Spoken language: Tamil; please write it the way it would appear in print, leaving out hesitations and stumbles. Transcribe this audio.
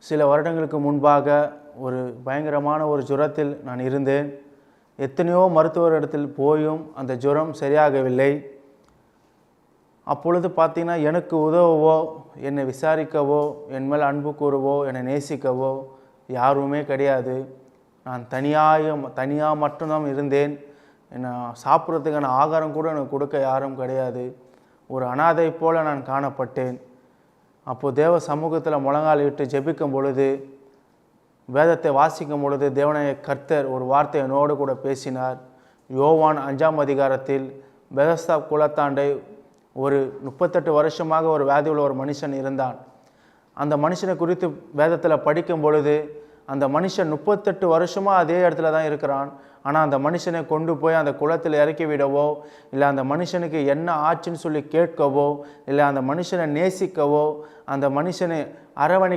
சில வருடங்களுக்கு முன்பாக ஒரு பயங்கரமான ஒரு ஜுரத்தில் நான் இருந்தேன். எத்தனையோ மருத்துவரிடத்தில் போயும் அந்த ஜுரம் சரியாகவில்லை. அப்பொழுது பார்த்தீங்கன்னா, எனக்கு உதவவோ, என்னை விசாரிக்கவோ, என் மேல் அன்பு கூறவோ, என்னை நேசிக்கவோ யாருமே கிடையாது. நான் தனியாக மட்டும்தான் இருந்தேன். என்ன சாப்பிட்றதுக்கான ஆகாரம் கூட எனக்கு கொடுக்க யாரும் கிடையாது. ஒரு அனாதை போல நான் காணப்பட்டேன். அப்போது தேவ சமூகத்தில் முழங்காலிட்டு ஜெபிக்கும் பொழுது, வேதத்தை வாசிக்கும் பொழுது தேவனாய கர்த்தர் ஒரு வார்த்தை என்னோடு கூட பேசினார். யோவான் 5ஆம் அதிகாரத்தில் பெதஸ்தா குளத்தாண்டை ஒரு 38 வருஷமாக ஒரு வியாதி உள்ள ஒரு மனுஷன் இருந்தான். அந்த மனுஷனை குறித்து வேதத்தில் படிக்கும் பொழுது, அந்த மனுஷன் 38 வருஷமாக அதே இடத்துல தான் இருக்கிறான். ஆனால் அந்த மனுஷனை கொண்டு போய் அந்த குளத்தில் இறக்கி விடவோ, இல்லை அந்த மனுஷனுக்கு என்ன ஆச்சுன்னு சொல்லி கேட்கவோ, இல்லை அந்த மனுஷனை நேசிக்கவோ, அந்த மனுஷனை அரவணை